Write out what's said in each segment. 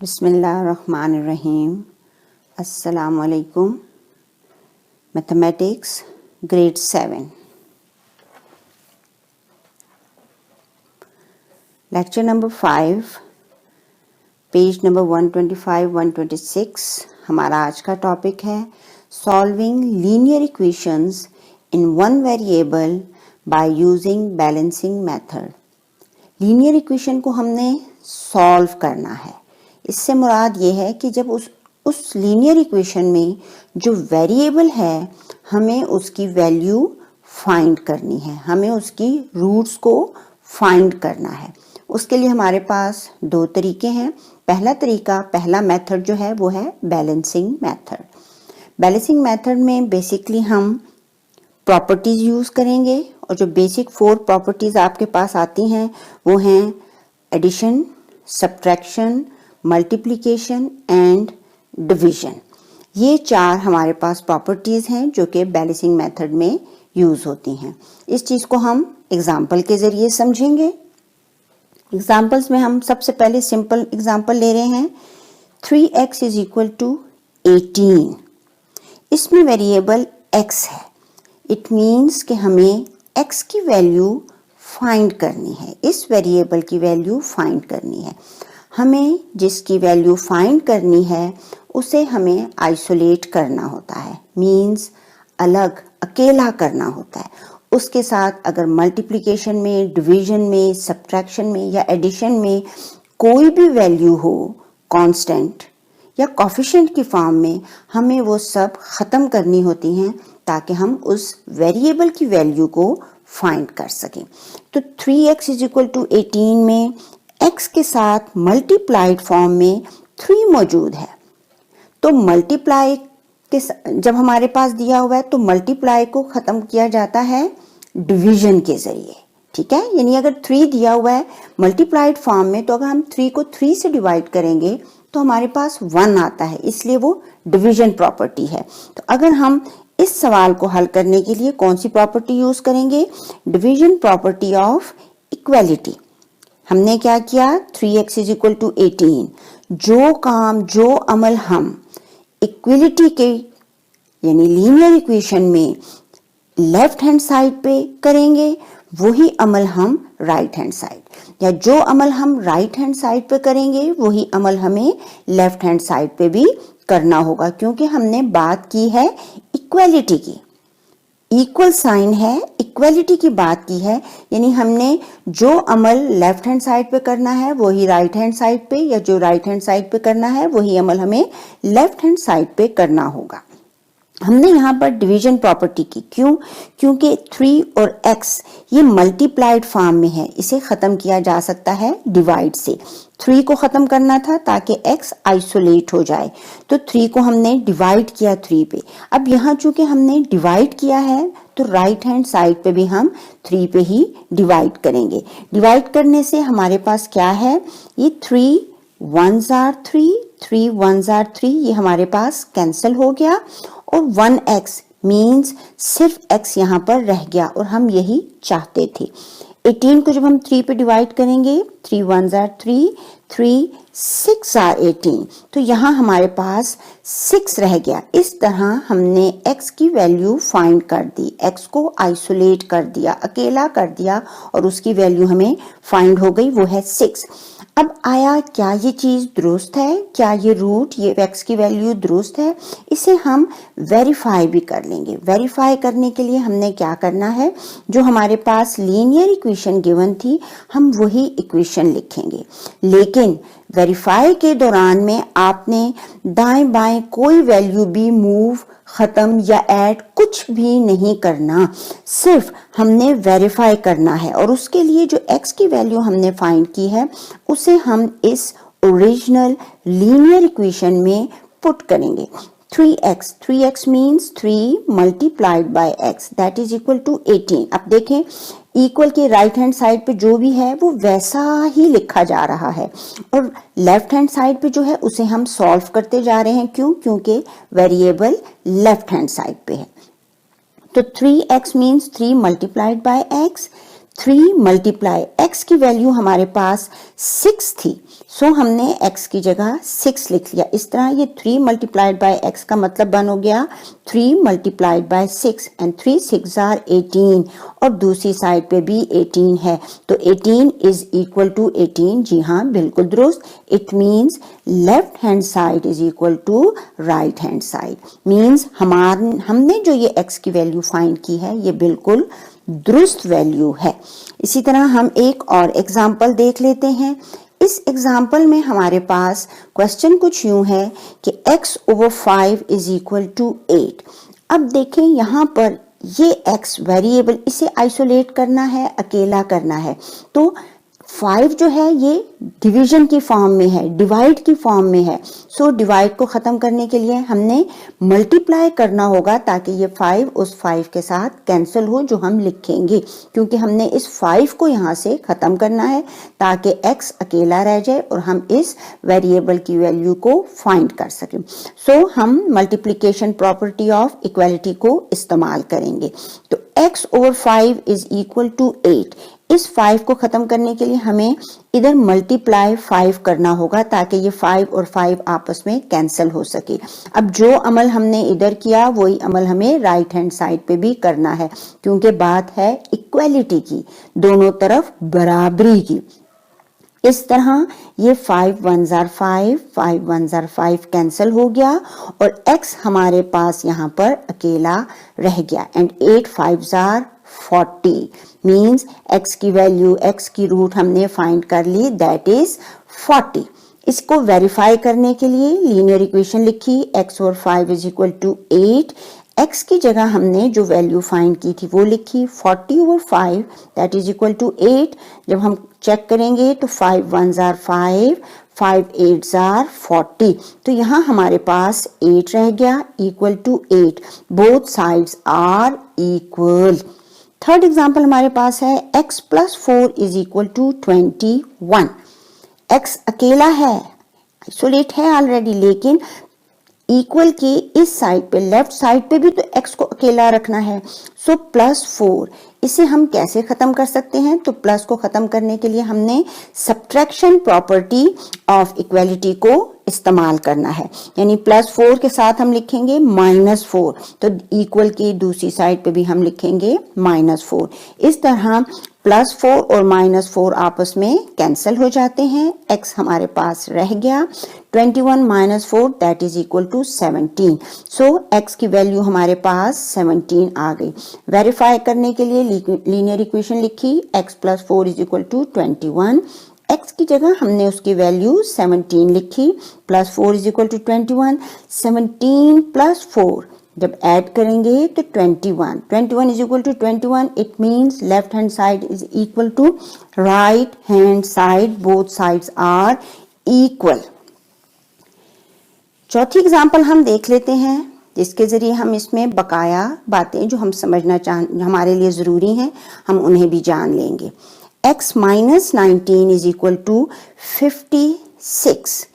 बिस्मिल्लाहिर्रहमानिर्रहीम। अस्सलाम वालेकुम। Mathematics grade 7 lecture number 5 page number 125-126 हमारा आज का टॉपिक है solving linear equations in one variable by using balancing method. Linear equation को हमने सॉल्व करना है। इससे मुराद ये है कि जब उस लीनियर इक्वेशन में जो वेरिएबल है हमें उसकी वैल्यू फाइंड करनी है, हमें उसकी रूट्स को फाइंड करना है। उसके लिए हमारे पास दो तरीके हैं। पहला मेथड जो है वो है बैलेंसिंग मेथड। बैलेंसिंग मेथड में बेसिकली हम प्रॉपर्टीज यूज करेंगे और जो बेसिक 4 प्रॉपर्टीज आपके पास आती हैं वो हैं addition, subtraction, multiplication and division. ये 4 हमारे पास प्रॉपर्टीज हैं जो कि बैलेंसिंग मेथड में यूज होती हैं। इस चीज को हम एग्जाम्पल के जरिए समझेंगे। एग्जाम्पल्स में हम सबसे पहले सिंपल एग्जाम्पल ले रहे हैं 3x इज इक्वल टू 18। इसमें वेरिएबल x है। इट मीन्स कि हमें x की वैल्यू फाइंड करनी है, इस वेरिएबल की वैल्यू फाइंड करनी है। हमें जिसकी वैल्यू फाइंड करनी है उसे हमें आइसोलेट करना होता है, मीन्स अलग अकेला करना होता है। उसके साथ अगर मल्टीप्लिकेशन में, डिवीजन में, सब्ट्रैक्शन में या एडिशन में कोई भी वैल्यू हो कांस्टेंट या कोफिशिएंट की फॉर्म में, हमें वो सब खत्म करनी होती हैं ताकि हम उस वेरिएबल की वैल्यू को फाइंड कर सकें। तो 3x इज इक्वल टू 18 में x के साथ मल्टीप्लाइड फॉर्म में 3 मौजूद है। तो मल्टीप्लाई के जब हमारे पास दिया हुआ है तो मल्टीप्लाई को खत्म किया जाता है डिवीजन के जरिए, ठीक है। यानी अगर 3 दिया हुआ है मल्टीप्लाइड फॉर्म में तो अगर हम 3 को 3 से डिवाइड करेंगे तो हमारे पास 1 आता है, इसलिए वो डिवीजन प्रॉपर्टी है। तो अगर हम इस सवाल को हल करने के लिए कौन सी प्रॉपर्टी यूज करेंगे? Division property of equality. हमने क्या किया? 3x is equal to 18। जो काम, जो अमल हम इक्वलिटी के यानी लीनियर इक्वेशन में लेफ्ट हैंड साइड पे करेंगे वही अमल हम राइट हैंड साइड, या जो अमल हम राइट हैंड साइड पे करेंगे वही अमल हमें लेफ्ट हैंड साइड पे भी करना होगा, क्योंकि हमने बात की है इक्वालिटी की। इक्वल साइन है, इक्वालिटी की बात की है। यानी हमने जो अमल लेफ्ट हैंड साइड पे करना है वही राइट हैंड साइड पे, या जो राइट हैंड साइड पे करना है वही अमल हमें लेफ्ट हैंड साइड पे करना होगा। हमने यहाँ पर डिवीजन प्रॉपर्टी की, क्यों? क्योंकि 3 और x ये मल्टीप्लाइड फॉर्म में है, इसे खत्म किया जा सकता है डिवाइड से। 3 को खत्म करना था ताकि x आइसोलेट हो जाए, तो 3 को हमने डिवाइड किया 3 पे। अब यहाँ चूंकि हमने डिवाइड किया है तो राइट हैंड साइड पे भी हम 3 पे ही डिवाइड करेंगे। डिवाइड करने से हमारे पास क्या है? ये 3 1s are 3, 3 1s are 3, ये हमारे पास कैंसिल हो गया और 1x मीन्स सिर्फ x यहाँ पर रह गया और हम यही चाहते थे। 18 को जब हम 3 पे डिवाइड करेंगे 3 1s are 3, 3 6 are 18, तो यहाँ हमारे पास 6 रह गया। इस तरह हमने x की वैल्यू फाइंड कर दी, x को आइसोलेट कर दिया, अकेला कर दिया और उसकी वैल्यू हमें फाइंड हो गई, वो है 6। अब आया क्या ये चीज दुरुस्त है? क्या ये रूट, ये x की वैल्यू दुरुस्त है? इसे हम वेरीफाई भी कर लेंगे। वेरीफाई करने के लिए हमने क्या करना है? जो हमारे पास लीनियर इक्वेशन गिवन थी हम वही इक्वेशन लिखेंगे, लेकिन वेरीफाई के दौरान में आपने दाएं बाएं कोई वैल्यू भी मूव, खत्म या ऐड कुछ भी नहीं करना, सिर्फ हमने वेरीफाई करना है। और उसके लिए जो x की वैल्यू हमने फाइंड की है उसे हम इस ओरिजिनल लीनियर इक्वेशन में पुट करेंगे। 3x means 3 multiplied by x that is equal to 18। अब देखें इक्वल के राइट हैंड साइड पे जो भी है वो वैसा ही लिखा जा रहा है और लेफ्ट हैंड साइड पे जो है उसे हम सॉल्व करते जा रहे हैं। क्यों? क्योंकि वेरिएबल लेफ्ट हैंड साइड पे है। तो 3x means 3 multiplied by x, 3 multiply x की वैल्यू हमारे पास 6 थी, सो हमने x की जगह 6 लिख लिया। इस तरह ये 3 मल्टीप्लाइड बाय x का मतलब बन हो गया 3 मल्टीप्लाइड बाय 6 एंड 3 6 आर 18 और दूसरी साइड पे भी 18 है, तो 18 इज इक्वल टू 18। जी हाँ, बिल्कुल दुरुस्त। It means left hand side is equal to right hand side. Means हमने जो ये x की वैल्यू फाइंड की है ये बिल्कुल दुरुस्त वैल्यू है। इसी तरह हम एक और एग्जाम्पल देख लेते हैं। इस एग्जाम्पल में हमारे पास क्वेश्चन कुछ यूं है कि x over 5 is equal to 8। अब देखें यहाँ पर ये x वेरिएबल, इसे आइसोलेट करना है, अकेला करना है, तो 5 जो है ये डिवीजन की फॉर्म में है, डिवाइड की फॉर्म में है। सो डिवाइड को खत्म करने के लिए हमने मल्टीप्लाई करना होगा ताकि ये 5 उस 5 के साथ कैंसिल हो जो हम लिखेंगे, क्योंकि हमने इस 5 को यहाँ से खत्म करना है ताकि x अकेला रह जाए और हम इस वेरिएबल की वैल्यू को फाइंड कर सकें। सो हम मल्टीप्लिकेशन प्रॉपर्टी ऑफ इक्वालिटी को इस्तेमाल करेंगे। तो x over 5 is equal to 8। इस 5 को खत्म करने के लिए हमें इधर मल्टीप्लाई 5 करना होगा ताकि ये 5 और 5 आपस में कैंसिल हो सके। अब जो अमल हमने इधर किया वही अमल हमें राइट हैंड साइड पे भी करना है, क्योंकि बात है इक्वालिटी की, दोनों तरफ बराबरी की। इस तरह ये 5 1s are 5, 5 1s are 5 cancel हो गया और x हमारे पास यहाँ पर अकेला रह गया and 8 5s are 40। Means x की वैल्यू, x की रूट हमने फाइंड कर ली, दैट इज 40। इसको वेरीफाई करने के लिए लीनियर इक्वेशन लिखी, x over 5 is equal to 8। x की जगह हमने जो वैल्यू फाइंड की थी वो लिखी 40 over 5 that is equal to 8। जब हम चेक करेंगे तो 5 1s are 5, 5 8s are 40, तो यहाँ हमारे पास 8 रह गया equal to 8। Both sides are equal. Third example हमारे पास है x plus 4 is equal to 21। x अकेला है, आइसोलेट है ऑलरेडी, लेकिन इक्वल के इस साइड पे, लेफ्ट साइड पे भी तो x को अकेला रखना है। सो प्लस 4, इसे हम कैसे खत्म कर सकते हैं? तो प्लस को खत्म करने के लिए हमने सब्ट्रैक्शन प्रॉपर्टी ऑफ इक्वालिटी को इस्तेमाल करना है, यानी प्लस 4 के साथ हम लिखेंगे माइनस 4, तो इक्वल की दूसरी साइड पे भी हम लिखेंगे माइनस 4। इस तरह प्लस 4 और माइनस 4 आपस में कैंसिल हो जाते हैं, x हमारे पास रह गया 21 minus 4 that is equal to 17। So x की वैल्यू हमारे पास 17 आ गई। वेरीफाई करने के लिए लीनियर इक्वेशन लिखी, x plus 4 is equal to 21। x की जगह हमने उसकी वैल्यू 17 लिखी, plus 4 is equal to 21। 17 plus 4 जब ऐड करेंगे तो 21 is equal to 21। It means left hand side is equal to right hand side, both sides are equal. चौथी example हम देख लेते हैं जिसके जरिए हम इसमें बकाया बातें जो हम समझना हमारे लिए जरूरी हैं हम उन्हें भी जान लेंगे। x minus 19 is equal to 56।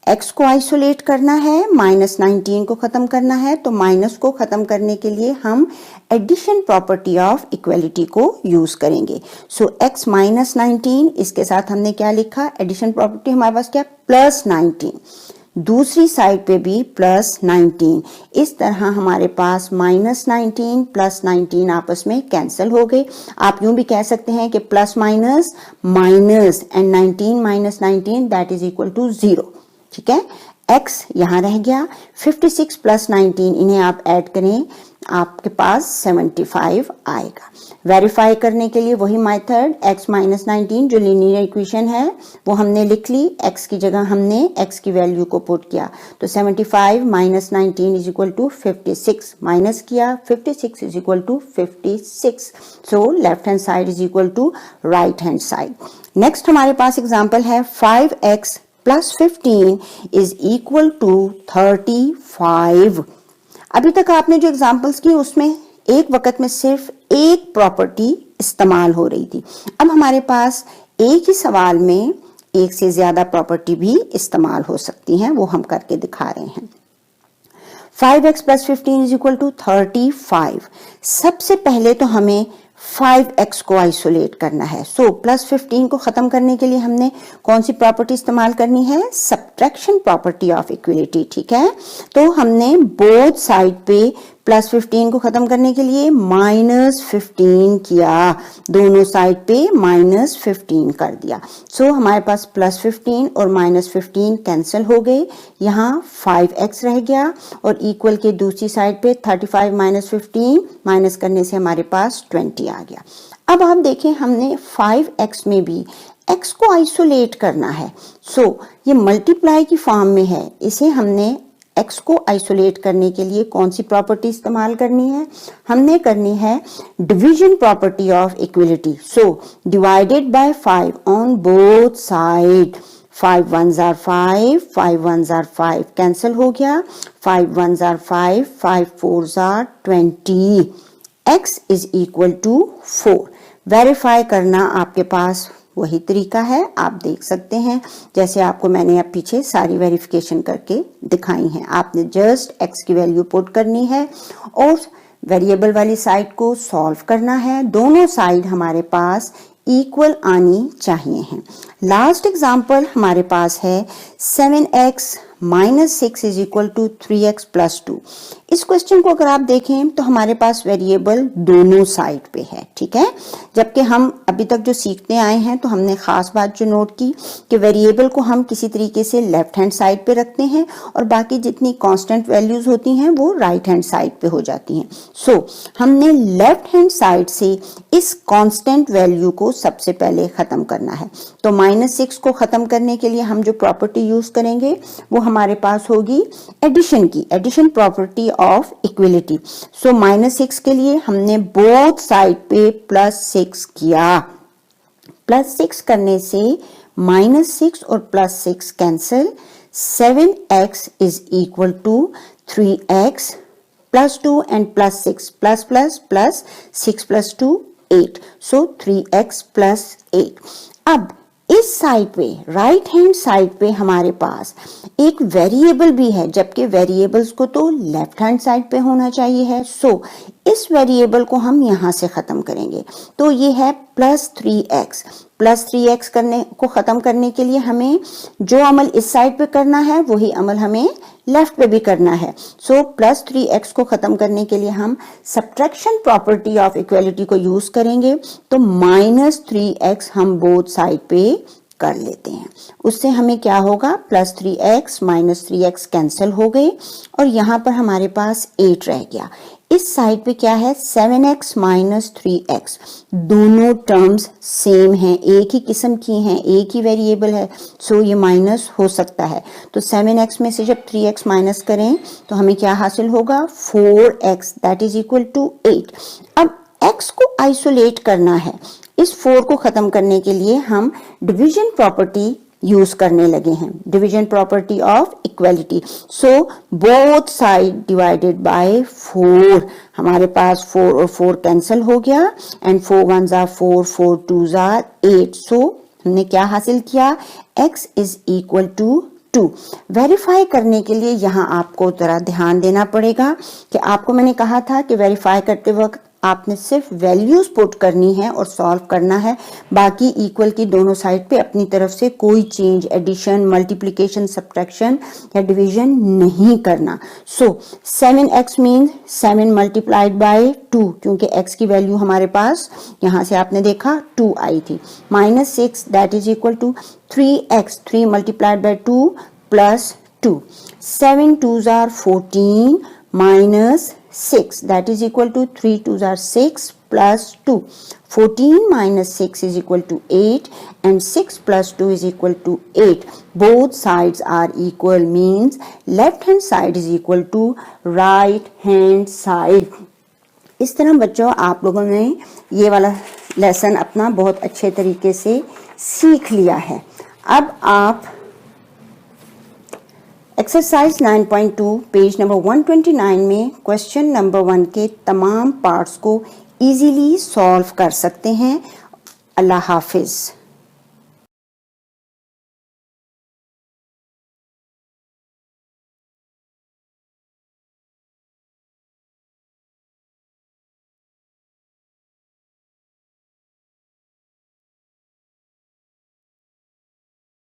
x को आइसोलेट करना है, माइनस 19 को खत्म करना है, तो माइनस को खत्म करने के लिए हम एडिशन प्रॉपर्टी ऑफ इक्वालिटी को यूज करेंगे। सो x माइनस 19, इसके साथ हमने क्या लिखा, एडिशन प्रॉपर्टी हमारे पास क्या, प्लस 19, दूसरी साइड पे भी प्लस 19। इस तरह हमारे पास माइनस 19 प्लस 19 आपस में कैंसिल हो गए। आप यूं भी कह सकते हैं कि plus minus minus and 19 minus 19 that is equal to 0। ठीक है, x यहां रह गया, 56 प्लस 19 इन्हें आप ऐड करें, आपके पास 75 आएगा। वेरीफाई करने के लिए वही मेथड, x माइनस 19 जो लीनियर इक्वेशन है वो हमने लिख ली, x की जगह हमने x की वैल्यू को पुट किया, तो 75 minus 19 is equal to 56, minus किया 56 is equal to 56। So left hand side is equal to right hand side. Next हमारे पास एग्जाम्पल है 5x plus 15 is equal to 35। अभी तक आपने जो एग्जाम्पल्स की उसमें एक वक्त में सिर्फ एक प्रॉपर्टी इस्तेमाल हो रही थी। अब हमारे पास एक ही सवाल में एक से ज्यादा प्रॉपर्टी भी इस्तेमाल हो सकती हैं, वो हम करके दिखा रहे हैं। 5x plus 15 is equal to 35। सबसे पहले तो हमें 5x को आइसोलेट करना है। सो प्लस 15 को खत्म करने के लिए हमने कौन सी प्रॉपर्टी इस्तेमाल करनी है? सब्ट्रैक्शन प्रॉपर्टी ऑफ इक्वलिटी, ठीक है। तो हमने बोथ साइड पे प्लस 15 को खत्म करने के लिए माइनस 15 किया, दोनों साइड पे माइनस 15 कर दिया। सो हमारे पास प्लस 15 और माइनस 15 कैंसिल हो गए, यहाँ 5x रह गया और इक्वल के दूसरी साइड पे 35 माइनस 15 माइनस करने से हमारे पास 20 आ गया। अब आप देखें हमने 5x में भी x को आइसोलेट करना है। सो ये मल्टीप्लाई की फॉर्म में है, इसे हमने x को आइसोलेट करने के लिए कौन सी प्रॉपर्टी इस्तेमाल करनी है? हमने करनी है division property of equality. So divided by 5 on both side, 5 1s are 5, 5 1s are 5 cancel हो गया, 5 1s are 5, 5 4s are 20, x is equal to 4। Verify करना आपके पास वही तरीका है, आप देख सकते हैं जैसे आपको मैंने अब पीछे सारी वेरिफिकेशन करके दिखाई है। आपने जस्ट x की वैल्यू पुट करनी है और वेरिएबल वाली साइड को सॉल्व करना है। दोनों साइड हमारे पास इक्वल आनी चाहिए हैं। लास्ट एग्जांपल हमारे पास है 7x minus 6 is equal to 3x plus 2। इस क्वेश्चन को अगर आप देखें तो हमारे पास वेरिएबल दोनों साइड पे है, ठीक है। जबकि हम अभी तक जो सीखते आए हैं तो हमने खास बात जो नोट की कि वेरिएबल को हम किसी तरीके से लेफ्ट हैंड साइड पे रखते हैं और बाकी जितनी कांस्टेंट वैल्यूज होती हैं वो राइट हैंड साइड पे हो जाती हैं। सो हमने लेफ्ट हैंड साइड से इस कांस्टेंट वैल्यू को सबसे पहले खत्म करना है। तो माइनस 6 को खत्म करने के लिए हम जो प्रॉपर्टी यूज करेंगे वो हमारे पास होगी एडिशन की, addition property of equality. So minus 6 के लिए हमने बोथ साइड पे प्लस 6 किया, प्लस 6 करने से माइनस 6 और plus 6 cancel, 7x is equal to 3x plus 2 and plus 6 plus plus plus 6 plus 2 8, so 3x plus 8। अब इस साइड पे राइट हैंड साइड पे हमारे पास एक वेरिएबल भी है, जबकि वेरिएबल्स को तो लेफ्ट हैंड साइड पे होना चाहिए है। सो इस वेरिएबल को हम यहां से खत्म करेंगे, तो ये है प्लस 3x। प्लस 3x करने को खत्म करने के लिए हमें जो अमल इस साइड पे करना है वही अमल हमें लेफ्ट पे भी करना है। सो प्लस 3x को खत्म करने के लिए हम सब्ट्रैक्शन प्रॉपर्टी ऑफ इक्वलिटी को यूज करेंगे, तो माइनस 3x हम बोथ साइड पे कर लेते हैं। उससे हमें क्या होगा, plus 3x minus 3x cancel हो गए और यहाँ पर हमारे पास 8 रह गया। इस साइड पे क्या है, 7x माइनस 3x, दोनों टर्म्स सेम हैं, एक ही किस्म की हैं, एक ही वेरिएबल है, सो ये माइनस हो सकता है। तो 7x में से जब 3x माइनस करें तो हमें क्या हासिल होगा, 4x that is equal to 8। अब x को आइसोलेट करना है, इस 4 को खत्म करने के लिए हम डिवीजन प्रॉपर्टी यूज करने लगे हैं, division property of equality. So both side divided by 4, हमारे पास 4 और 4 कैंसिल हो गया and 4 1s are 4, 4 2s are 8। सो हमने क्या हासिल किया, x is equal to 2। Verify करने के लिए यहाँ आपको जरा ध्यान देना पड़ेगा कि आपको मैंने कहा था कि वेरीफाई करते वक्त आपने सिर्फ वैल्यूज पुट करनी है और सॉल्व करना है, बाकी इक्वल की दोनों साइड पे अपनी तरफ से कोई चेंज, एडिशन, मल्टीप्लिकेशन, सब्ट्रैक्शन या डिवीजन नहीं करना। सो 7x मीन 7 मल्टीप्लाइड बाय 2, क्योंकि x की वैल्यू हमारे पास यहाँ से आपने देखा 2 आई थी, minus 6 that is equal to 3x, 3 multiplied by 2 plus 2, 7 2s are 14 minus 6 that is equal to 3 2s are 6 plus 2, 14 minus 6 is equal to 8 and 6 plus 2 is equal to 8. Both sides are equal means left hand side is equal to right hand side. इस तरह बच्चों आप लोगों ने ये वाला lesson अपना बहुत अच्छे तरीके से सीख लिया है। अब आप एक्सरसाइज 9.2 पेज नंबर 129 में क्वेश्चन नंबर 1 के तमाम पार्ट्स को इजीली सॉल्व कर सकते हैं। अल्लाह हाफिज।